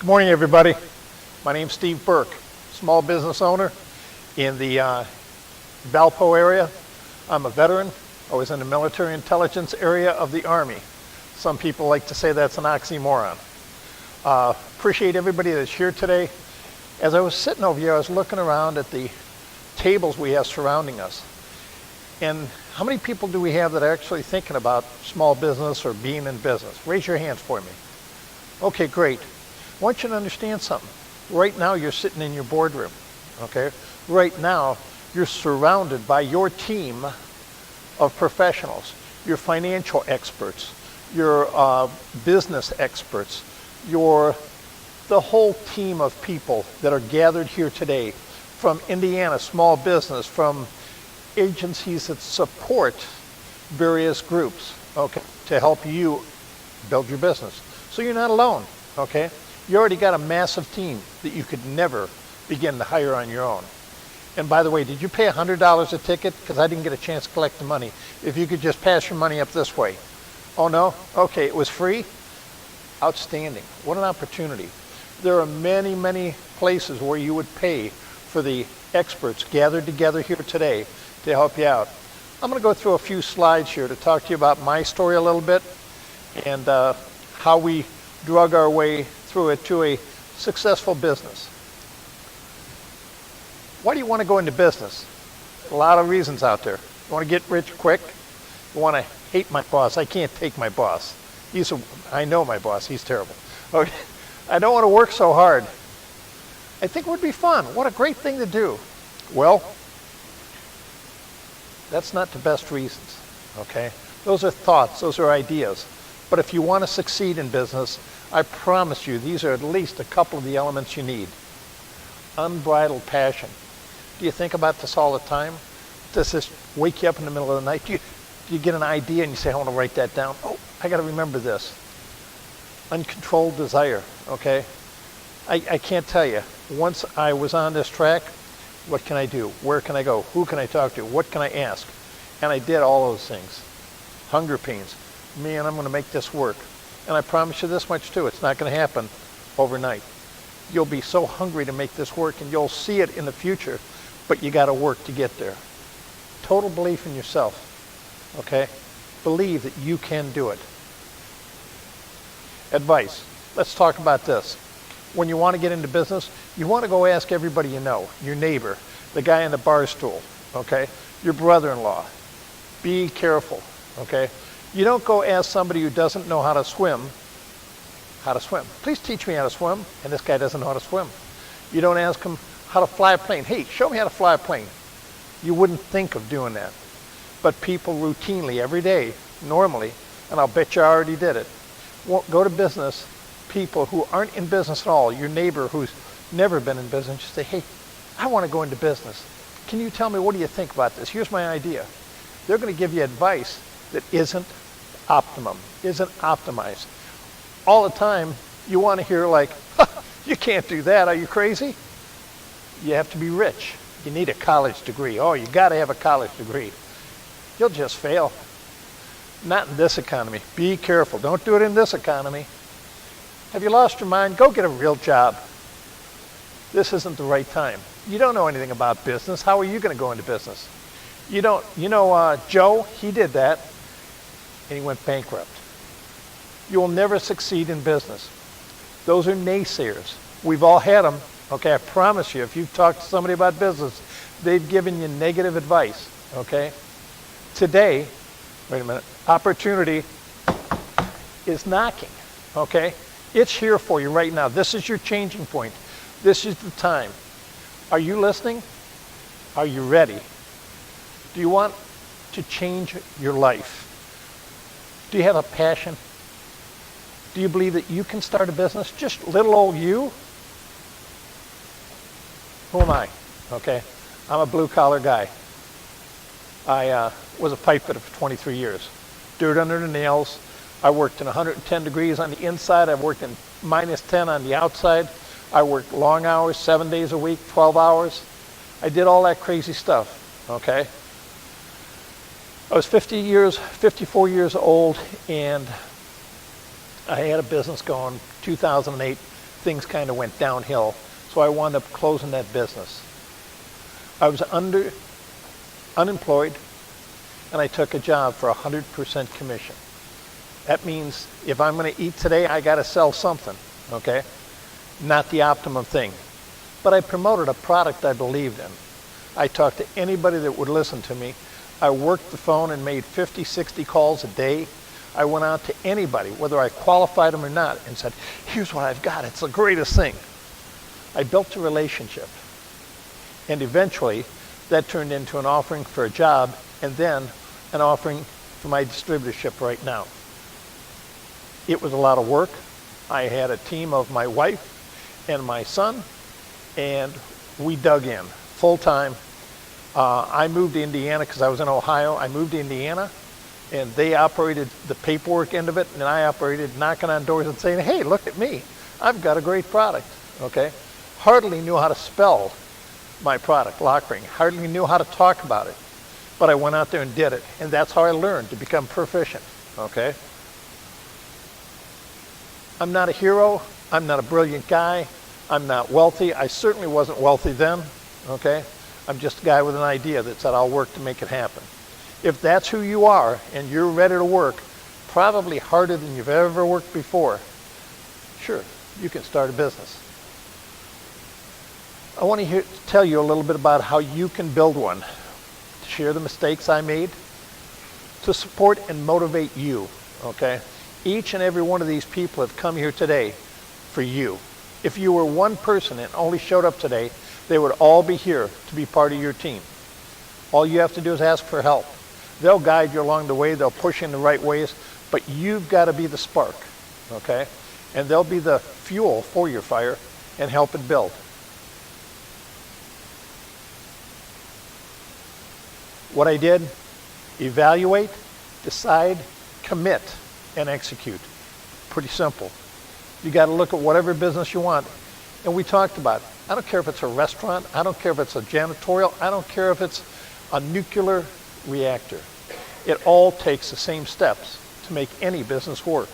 Good morning, everybody. My name's Steve Burke, small business owner in the Valpo area. I'm a veteran. I was in the military intelligence area of the Army. Some people like to say that's an oxymoron. Appreciate everybody that's here today. As I was sitting over here, I was looking around at the tables we have surrounding us. And how many people do we have that are actually thinking about small business or being in business? Raise your hands for me. Okay, great. I want you to understand something. Right now you're sitting in your boardroom, okay? Right now you're surrounded by your team of professionals, your financial experts, your business experts, the whole team of people that are gathered here today from Indiana small business, from agencies that support various groups, okay, to help you build your business. So you're not alone, okay? You already got a massive team that you could never begin to hire on your own. And by the way, did you pay $100 a ticket? Because I didn't get a chance to collect the money. If you could just pass your money up this way. Oh no? Okay, it was free? Outstanding. What an opportunity. There are many, many places where you would pay for the experts gathered together here today to help you out. I'm going to go through a few slides here to talk to you about my story a little bit and how we drug our way through it to a successful business. Why do you want to go into business? A lot of reasons out there. You want to get rich quick? You want to hate my boss? I can't take my boss. I know my boss. He's terrible. Okay. I don't want to work so hard. I think it would be fun. What a great thing to do. Well, that's not the best reasons, okay? Those are thoughts. Those are ideas. But if you want to succeed in business, I promise you, these are at least a couple of the elements you need. Unbridled passion. Do you think about this all the time? Does this wake you up in the middle of the night? Do you get an idea and you say, I want to write that down? Oh, I got to remember this. Uncontrolled desire, okay? I can't tell you. Once I was on this track, what can I do? Where can I go? Who can I talk to? What can I ask? And I did all those things. Hunger pains. Man, I'm going to make this work. And I promise you this much too, it's not going to happen overnight. You'll be so hungry to make this work and you'll see it in the future, but you got to work to get there. Total belief in yourself, okay? Believe that you can do it. Advice. Let's talk about this. When you want to get into business, you want to go ask everybody you know, your neighbor, the guy on the bar stool, okay? Your brother-in-law. Be careful, okay? You don't go ask somebody who doesn't know how to swim. Please teach me how to swim. And this guy doesn't know how to swim. You don't ask him how to fly a plane. Hey, show me how to fly a plane. You wouldn't think of doing that. But people routinely, every day, normally, and I'll bet you already did it, won't go to business, people who aren't in business at all, your neighbor who's never been in business, just say, hey, I want to go into business. Can you tell me, what do you think about this? Here's my idea. They're going to give you advice that isn't optimum, isn't optimized. All the time, you want to hear like, you can't do that, are you crazy? You have to be rich. You need a college degree. Oh, you got to have a college degree. You'll just fail. Not in this economy. Be careful. Don't do it in this economy. Have you lost your mind? Go get a real job. This isn't the right time. You don't know anything about business. How are you going to go into business? Joe, he did that. And he went bankrupt. You will never succeed in business. Those are naysayers. We've all had them. Okay, I promise you, if you've talked to somebody about business, they've given you negative advice. Okay? Today, wait a minute, opportunity is knocking. Okay? It's here for you right now. This is your changing point. This is the time. Are you listening? Are you ready? Do you want to change your life? Do you have a passion? Do you believe that you can start a business? Just little old you? Who am I? Okay, I'm a blue-collar guy. I was a pipe fitter for 23 years. Dirt under the nails. I worked in 110 degrees on the inside. I worked in -10 on the outside. I worked long hours, 7 days a week, 12 hours. I did all that crazy stuff, okay? I was 54 years old, and I had a business going. 2008, things kind of went downhill. So I wound up closing that business. I was unemployed, and I took a job for 100% commission. That means if I'm going to eat today, I got to sell something, okay? Not the optimum thing. But I promoted a product I believed in. I talked to anybody that would listen to me. I worked the phone and made 50, 60 calls a day. I went out to anybody, whether I qualified them or not, and said, here's what I've got. It's the greatest thing. I built a relationship. And eventually, that turned into an offering for a job, and then an offering for my distributorship right now. It was a lot of work. I had a team of my wife and my son, and we dug in full time. I moved to Indiana because I was in Ohio. I moved to Indiana, and they operated the paperwork end of it, and I operated knocking on doors and saying, hey, look at me. I've got a great product, okay? Hardly knew how to spell my product, Lock Ring. Hardly knew how to talk about it, but I went out there and did it, and that's how I learned to become proficient, okay? I'm not a hero. I'm not a brilliant guy. I'm not wealthy. I certainly wasn't wealthy then, okay? I'm just a guy with an idea that said I'll work to make it happen. If that's who you are and you're ready to work, probably harder than you've ever worked before, sure, you can start a business. I want to tell you a little bit about how you can build one, to share the mistakes I made, to support and motivate you, okay? Each and every one of these people have come here today for you. If you were one person and only showed up today, they would all be here to be part of your team. All you have to do is ask for help. They'll guide you along the way, they'll push you in the right ways, but you've got to be the spark, okay? And they'll be the fuel for your fire and help it build. What I did, evaluate, decide, commit, and execute. Pretty simple. You got to look at whatever business you want. And we talked about it. I don't care if it's a restaurant, I don't care if it's a janitorial, I don't care if it's a nuclear reactor. It all takes the same steps to make any business work.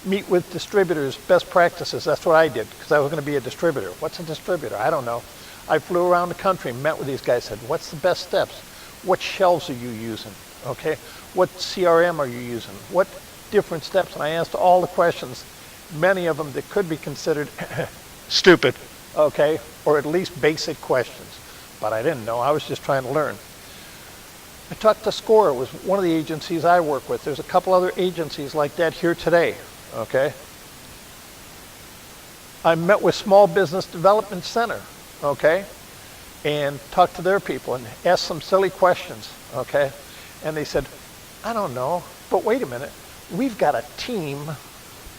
Meet with distributors, best practices. That's what I did because I was going to be a distributor. What's a distributor? I don't know. I flew around the country, met with these guys, said, what's the best steps? What shelves are you using? Okay. What CRM are you using? What different steps? And I asked all the questions, many of them that could be considered stupid, okay, or at least basic questions. But I didn't know. I was just trying to learn. I talked to SCORE. It was one of the agencies I work with. There's a couple other agencies like that here today, okay? I met with Small Business Development Center, okay, and talked to their people and asked some silly questions, okay? And they said, I don't know, but wait a minute. We've got a team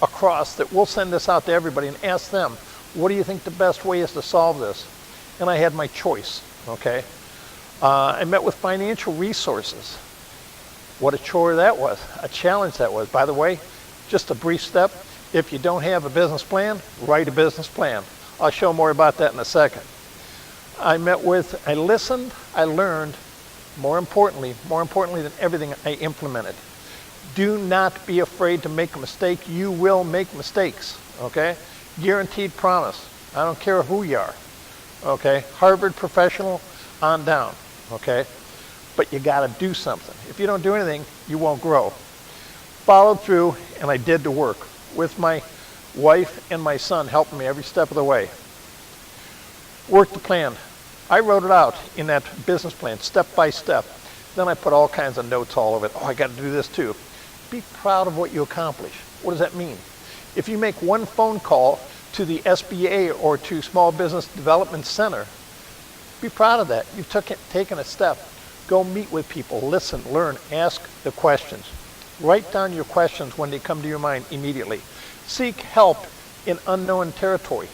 across that we'll send this out to everybody and ask them, what do you think the best way is to solve this? And I had my choice, okay? I met with financial resources. What a chore that was, a challenge that was. By the way, just a brief step. If you don't have a business plan, write a business plan. I'll show more about that in a second. I listened, I learned, more importantly than everything, I implemented. Do not be afraid to make a mistake. You will make mistakes, okay? Guaranteed promise. I don't care who you are, okay? Harvard professional on down, okay? But you got to do something. If you don't do anything, you won't grow. Followed through, and I did the work with my wife and my son helping me every step of the way. Worked the plan. I wrote it out in that business plan, step by step. Then I put all kinds of notes all over it. Oh, I got to do this too. Be proud of what you accomplish. What does that mean? If you make one phone call to the SBA or to Small Business Development Center, be proud of that. You've taken a step. Go meet with people, listen, learn, ask the questions. Write down your questions when they come to your mind immediately. Seek help in unknown territory.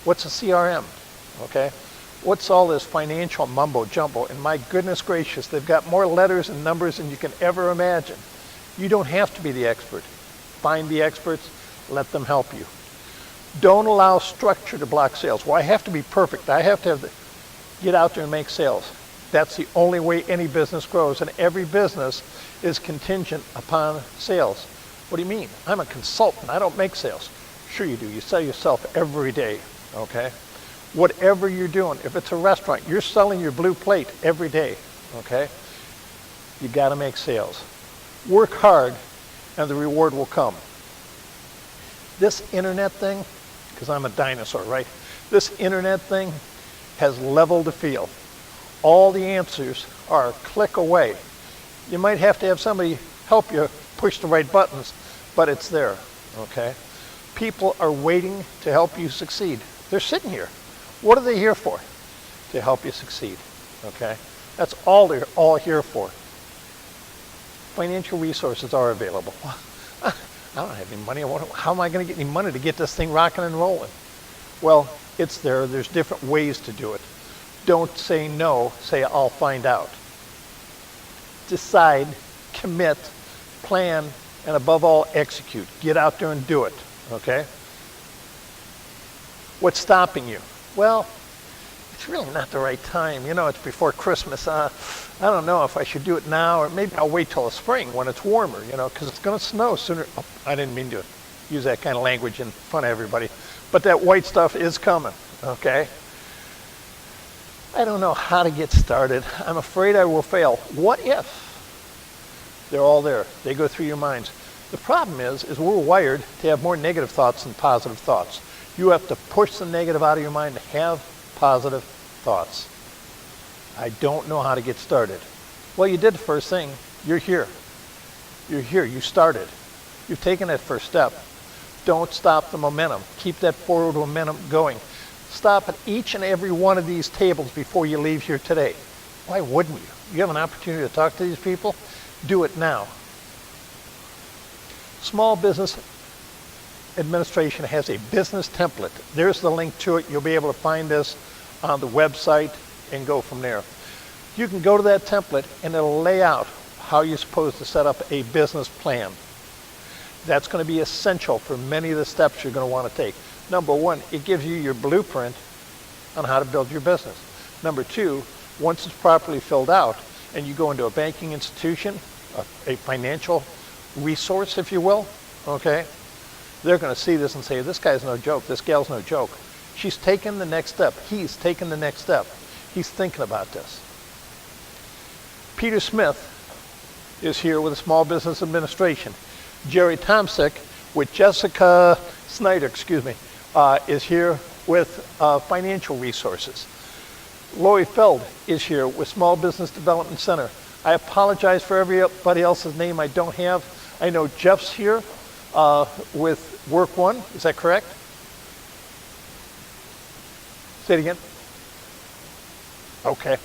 What's a CRM? Okay? What's all this financial mumbo jumbo? And my goodness gracious, they've got more letters and numbers than you can ever imagine. You don't have to be the expert. Find the experts, let them help you. Don't allow structure to block sales. Well, I have to be perfect. I have to get out there and make sales. That's the only way any business grows, and every business is contingent upon sales. What do you mean? I'm a consultant. I don't make sales. Sure you do. You sell yourself every day, okay? Whatever you're doing, if it's a restaurant, you're selling your blue plate every day, okay? You got to make sales. Work hard and the reward will come. This internet thing, because I'm a dinosaur, right? This internet thing has leveled the field. All the answers are a click away. You might have to have somebody help you push the right buttons, but it's there, okay? People are waiting to help you succeed. They're sitting here. What are they here for? To help you succeed, okay? That's all they're all here for. Financial resources are available. I don't have any money. How am I going to get any money to get this thing rocking and rolling? Well, it's there. There's different ways to do it. Don't say no. Say, I'll find out. Decide, commit, plan, and above all, execute. Get out there and do it, okay? What's stopping you? Well, it's really not the right time. You know, it's before Christmas. I don't know if I should do it now, or maybe I'll wait till the spring when it's warmer, you know, because it's going to snow sooner. Oh, I didn't mean to use that kind of language in front of everybody, but that white stuff is coming, okay? I don't know how to get started. I'm afraid I will fail. What if? They're all there. They go through your minds. The problem is we're wired to have more negative thoughts than positive thoughts. You have to push the negative out of your mind to have positive thoughts. I don't know how to get started. Well, you did the first thing. You're here. You're here. You started. You've taken that first step. Don't stop the momentum. Keep that forward momentum going. Stop at each and every one of these tables before you leave here today. Why wouldn't you? You have an opportunity to talk to these people. Do it now. Small Business Administration has a business template. There's the link to it. You'll be able to find this on the website and go from there. You can go to that template and it'll lay out how you're supposed to set up a business plan. That's going to be essential for many of the steps you're going to want to take. Number one, it gives you your blueprint on how to build your business. Number two, once it's properly filled out and you go into a banking institution, a financial resource, if you will, okay, they're going to see this and say, this guy's no joke, this gal's no joke. She's taken the next step. He's taken the next step. He's thinking about this. Peter Smith is here with the Small Business Administration. Jerry Tomsick with Jessica Snyder, is here with financial resources. Lori Feld is here with Small Business Development Center. I apologize for everybody else's name I don't have. I know Jeff's here with Work One. Is that correct? Say it again. Okay.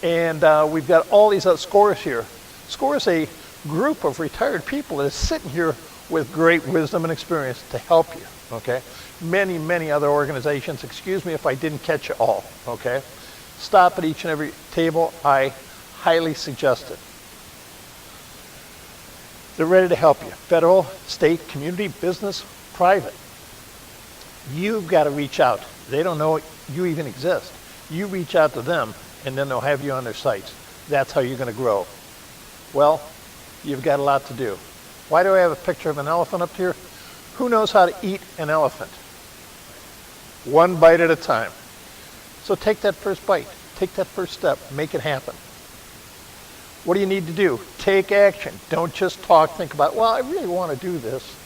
And we've got all these other scores here. SCORE is a group of retired people that is sitting here with great wisdom and experience to help you, okay? Many, many other organizations. Excuse me if I didn't catch you all, okay? Stop at each and every table. I highly suggest it. They're ready to help you. Federal, state, community, business, private. You've got to reach out. They don't know you even exist. You reach out to them, and then they'll have you on their sites. That's how you're going to grow. Well, you've got a lot to do. Why do I have a picture of an elephant up here? Who knows how to eat an elephant? One bite at a time. So take that first bite. Take that first step. Make it happen. What do you need to do? Take action. Don't just talk, think about, well, I really want to do this.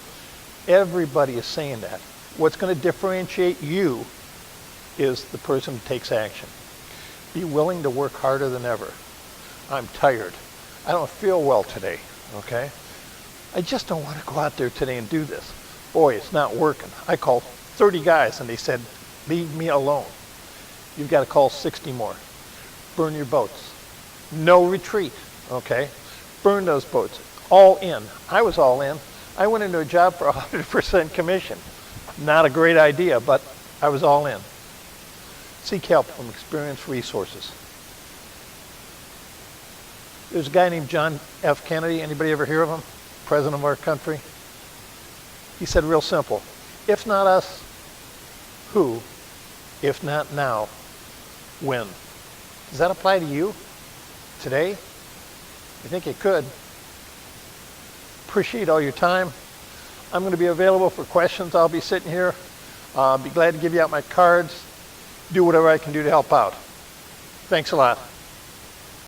Everybody is saying that. What's going to differentiate you is the person who takes action. Be willing to work harder than ever. I'm tired. I don't feel well today, okay? I just don't want to go out there today and do this. Boy, it's not working. I called 30 guys and they said, leave me alone. You've got to call 60 more. Burn your boats. No retreat, okay? Burn those boats. All in. I was all in. I went into a job for 100% commission. Not a great idea, but I was all in. Seek help from experienced resources. There's a guy named John F. Kennedy. Anybody ever hear of him? President of our country. He said real simple, if not us, who? If not now, when? Does that apply to you today? I think it could. Appreciate all your time. I'm going to be available for questions. I'll be sitting here. Be glad to give you out my cards, do whatever I can do to help out. Thanks a lot.